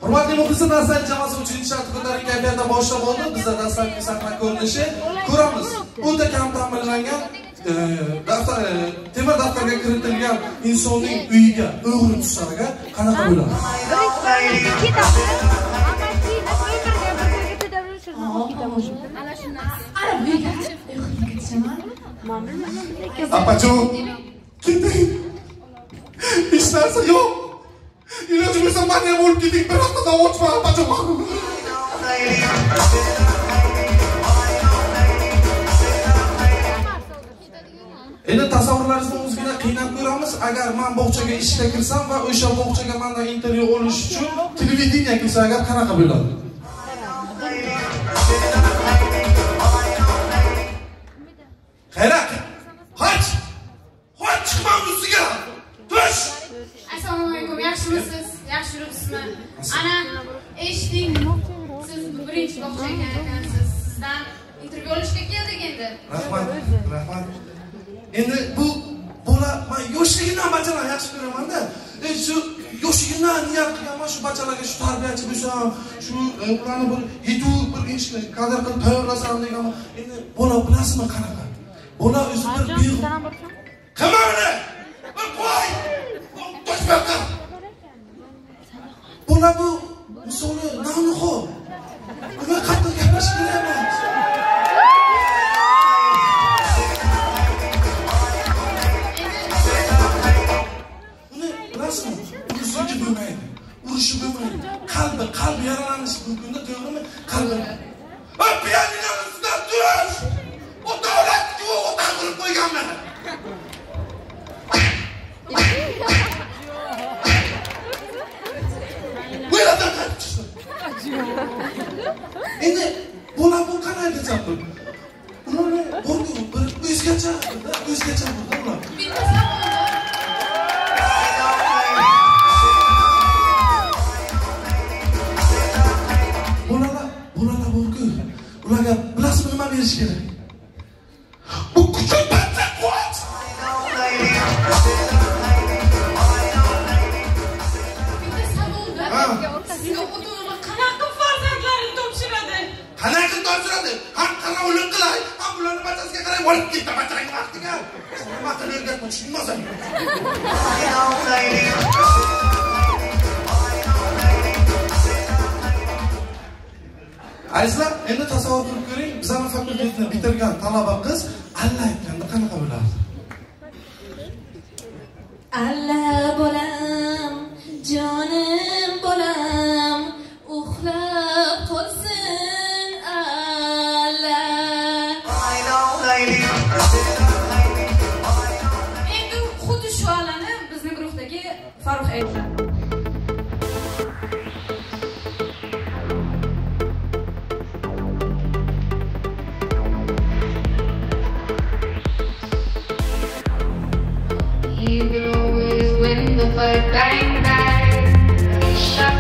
Hurmatli muxlislar, dastlabki jamoasi 3-shartni ko'taring kayfiyatda boshlab oldi. Bizda dastlabki sahna ko'rinishi ko'ramiz. O'ta kam ta'minlangan temir daftarga kiritilgan insonning uyiga o'g'ri tushsariga qanaqa bo'ladi? Apacho, keting. Hech narsa yo'q. İlacı bir zaman ne olup gidip bir haftada uçma Apacho. Endi tasavvurlaringizni o'zgina qiynab ko'ramiz. Agar men bog'chaga ishga kirsam va o'sha bog'chaga mendan intervyu olish uchun televideniya kirsa agar qanaqa bo'ladi? Xayrat. Qoch. Qoch chiqmam ustiga. Tush. Assalomu alaykum. Yaxshimisiz? Yaxshi yuribsizmi? Ana eshitding. Siz birinchi bog'chaga ekansiz. Sizdan intervyu olishga keldik endi. Rahmat. Rahmat. Endi bu bola men yoshligimdan bachalar yaxshi ko'raman-da. Shu yoshligimdan niyat qilganman shu bachalarga shu tarbiyachi bo'lsam, shu ularni bir yetuk bir ishni qadr qilib tayyorlasam deganman. Endi bola bilasizmi qanaqa? Bola o'zi bir Qamani! Bir qo'y! Toshbaqa! Bola bu misoli navniho. Nima qattiq gapirish kerak emas. Uruşu bo'lmaydi. Qalbi yaralanishi mumkin-da, to'g'rimi? Qalbi. Piyaninoning ustidan tush! O davlatga o'tan qilib qo'yganman. Bu yerdan qaytishdi. Endi bola bu qanday desam bu? Ularni bir o'zgacha bo'ldi. Bolalar borku, ularga bilasizmi nima berish kerak? Bu kuchli batta quvvat. Sizga o'g'li qanaqa farzandlarni topshiradi? Qanaqa topshiradi? Ham qarovlik qilay, ham bularni batasiga qarab olib ketdi bachang vaqtiga. Nima qilarga tushunmasam. Azizlar, endi tasavvur qilib ko'ring, bizning fakultetni bitirgan talaba qiz alla aytganda qanaqa bo'lardi? Alla bolam, jonim bolam, uxlab qolsin alla. Endi xuddi shu allani bizning guruhdagi Farruh aytdi. You will always win the fight, bang bang. Shut.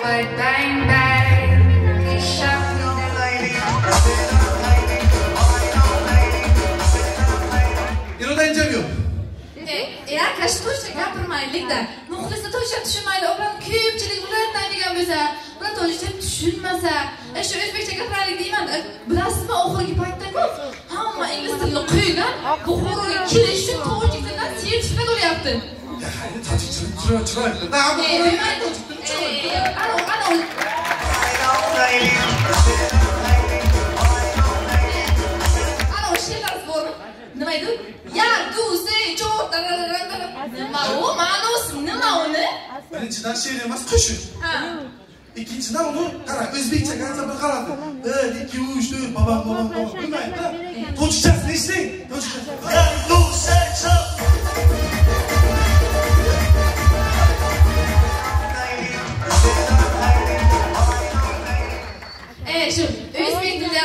Fight, bang bang. To'shak gapirmaylik-da. Muxlislar to'shak tushunmaydi. Ular ko'pchilik ulardan degan bo'lsa, ular to'shak tushunmasa, shu o'zbekcha gapiraylik deyman-da. Bilasizmi, oxirgi paytda hamma ingliz tilini qo'ygan, Buxoroga kelish uchun tojik tilidan sertifikat olyapti. Tojikchilik chiroyli. Ana she'rlar bormi? Nima edi? Ya, du, se, chot, nima u? Ma'nosi nima uni? Birinchidan she'r emas, qo'shiq. ikkinchidan uni qara, o'zbekcha gancha bir qaradi. 1 2 3 4 babam bilmaydi. Tojikchasini eshitding? Tojikcha. Shu o'zbek tilida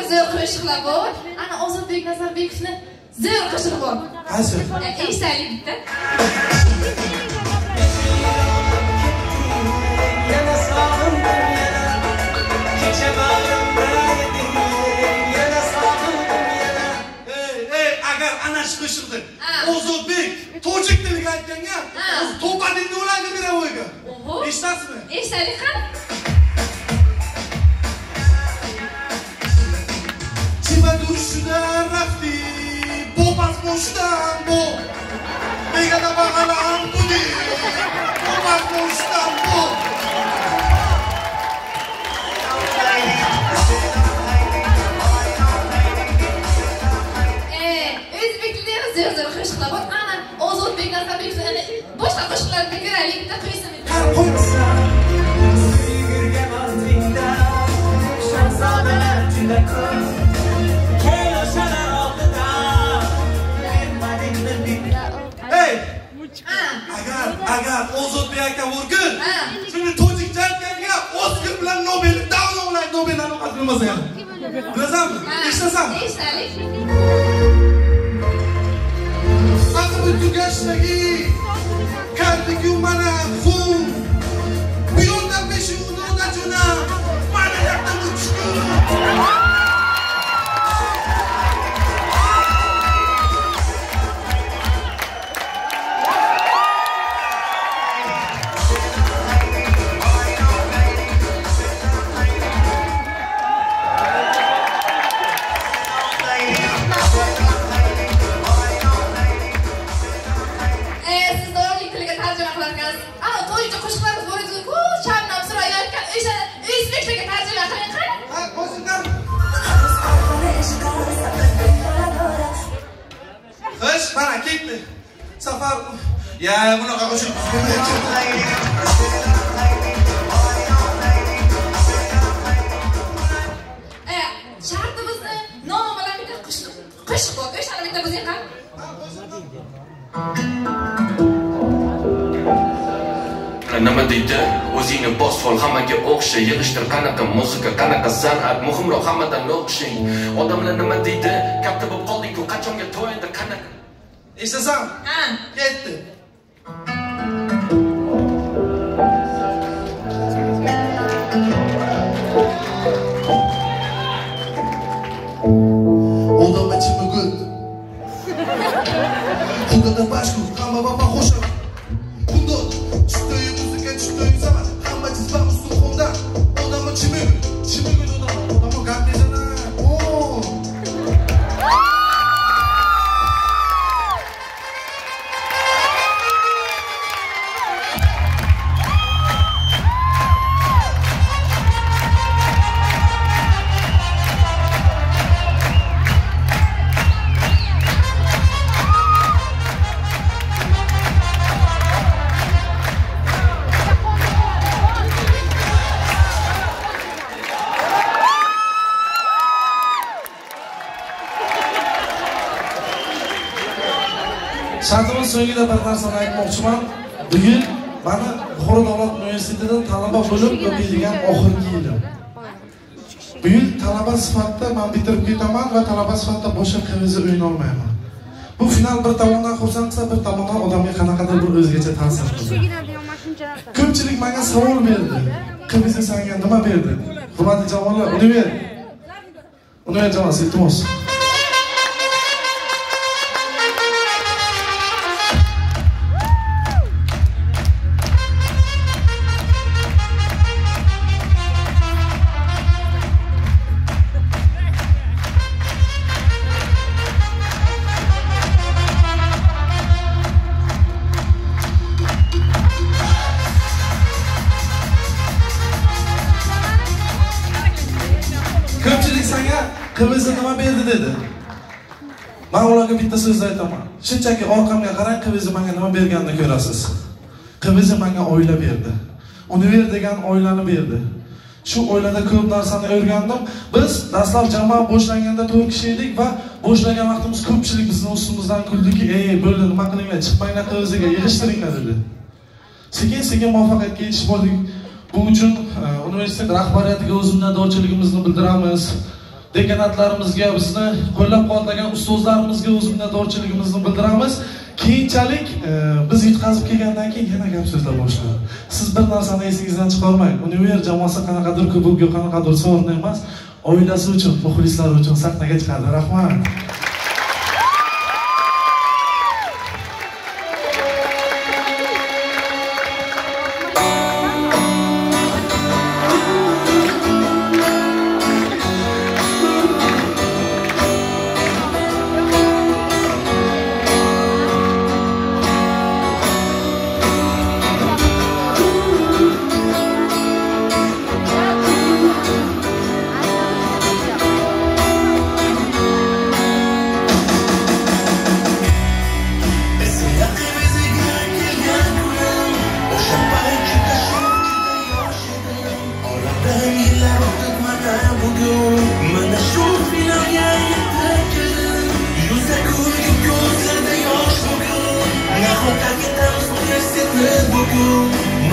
zo'r qo'shiqlar bor. Ana Ozodbek Nazarbekovni zo'r qo'shig'i bor. Qaysi? Eshitaylik bitta. Yana sog'indim yana kecha bag'rimda eding yana sog'indim yana. Ey, agar ana shu qo'shiqni Ozodbek tojik tiliga aytganga, to'padingni o'raydi mirovoyga. Eshitasizmi? Eshitaylik qani? Duruşudan rafti, bopas boştan bo. Begada bagalan budi, bopas boştan bo. O'zbek tilida zo'r qo'shiqlar bor. Ana Ozodbek Nazarbekovni boshqa qo'shiqlarga ko'raylik, bitta qo'ysam. Yurgan ortingda shahzodalar juda ko'p. Agar Ozodbek aka o'rgin, shuni tojikcha aytganga Oskar bilan Nobel davlat Nobellarni olib qilmasa ham. Bilasanmi? Eshitasanmi? Eshitaylik. Aql tugashdagi kalbigu mana xum. Bu yo'lda peshuna juna, mana yoqda muchku. Mana ketdi. Safar ya bunaqa qo'shiq. Shartimizni nomi bilan bitta qo'shiq bor. O'shani bitta bizga qara. Nima deydi? O'zingni bos fol hammaga o'xsha, yig'ishtir qanaqa muzika, qanaqa san'at, muhimroq hammadan o'xshang. Odamlar nima deydi? Katta bo'lib qolding-ku, qachonga to'yinda qanaqa? Eshitasan? Ketdi. Odamlar chimugul. Xudoda bashku, hamma baba xo'sha. Xudo chistoy muzika, chistoy zamat, hamma jizba ustuxonda. Odamlar chimugul odamlar gap bezana. Shartimiz so'ngida bir narsani aytmoqchiman. Bugun mana Buxoro davlat universitetidan talaba bo'lib o'qiydigan oxirgi yilim. Bu yil talaba sifatida men bitirib ketaman va talaba sifatida boshqa qizni o'yna olmayman. Bu final bir tomondan xursand qilsa, bir tomondan odamga qanaqadir bir o'zgacha ta'sir qildi. Ko'pchilik menga savol berdi. Qizni senga nima berdi? Hurmatli jamoalar, univers jamoasi, iltimos. Ko'pchilik senga qizni nima berdi dedi. Men ularga bitta so'z aytaman. Shunchaki orqamga qarang, qizni menga nima berganini ko'rasiz. Qizni menga oila berdi. Univers degan oilani berdi. Shu oilada ko'p narsani o'rgandim. Biz dastlab jamoa boshlanganda 4 kishi edik va boshlagan vaqtimiz ko'pchilik bizning ustimizdan kuldiki, bo'ldi, nima qilinglar, chiqmanglar o'ziga, yig'ishtiringlar dedi. Sekin-sekin muvaffaqiyatga yetishib oldik. Bu uchun universitet rahbariyatiga o'z minnatdorchiligimizni bildiramiz. Dekanatlarimizga, bizni qo'llab-quvvatlagan ustozlarimizga o'z minnatdorchiligimizni bildiramiz. Keyinchalik biz yutqazib kelgandan keyin yana gap so'zlar boshlandi. Siz bir narsani esingizdan chiqarmang. Univers jamoasi qanaqadir ko'pga qanaqadir sovrin emas, oilasi uchun, muxlislari uchun sahnaga chiqadi. Rahmat.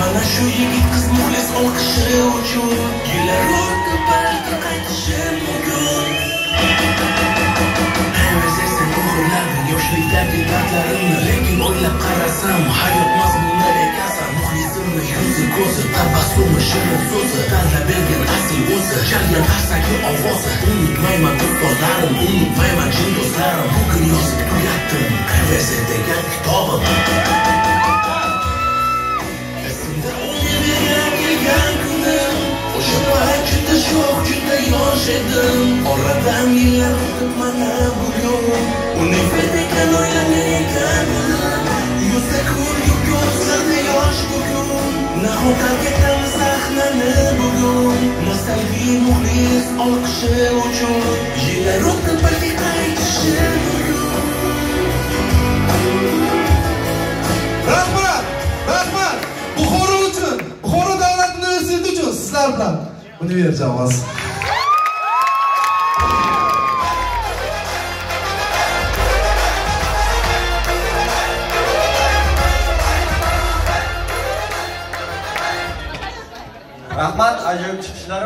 Mana shu yigit qiz muxlis olqishi uchun yillar o'tib balki qaytishim mumkin. Sen o'g'irlading yoshlikdagi dardlarimni, lekin o'ylab qarasam hayot mazmuni ekansan. Muxlisimni yuzi ko'zi, tabassumi, shirin so'zi, tanlab bergan asl o'zi, chalgan tarsaki ovozi. Unutmayman ustozlarim, unutmayman chin do'stlarim. Bugun yozib tugatdim Kavese degan kitobim. O'sha payt juda sho'x, juda yosh edim. Oradan yillar o'tib mana bugun Univers degan oilani ekanman. Yuzda kulgu ko'zlarda yosh bugun. Nahotdan ketamiz sahnani bugun. Nostalgik muxlis olqishi uchun yillar o'tib balki qaytishim mumkin. Rahmat, rahmat. Buxoro uchun, Buxoro davlat universiteti uchun sizlar bilan Univers jamoasi. Rahmat, ajoyib chiqishlar.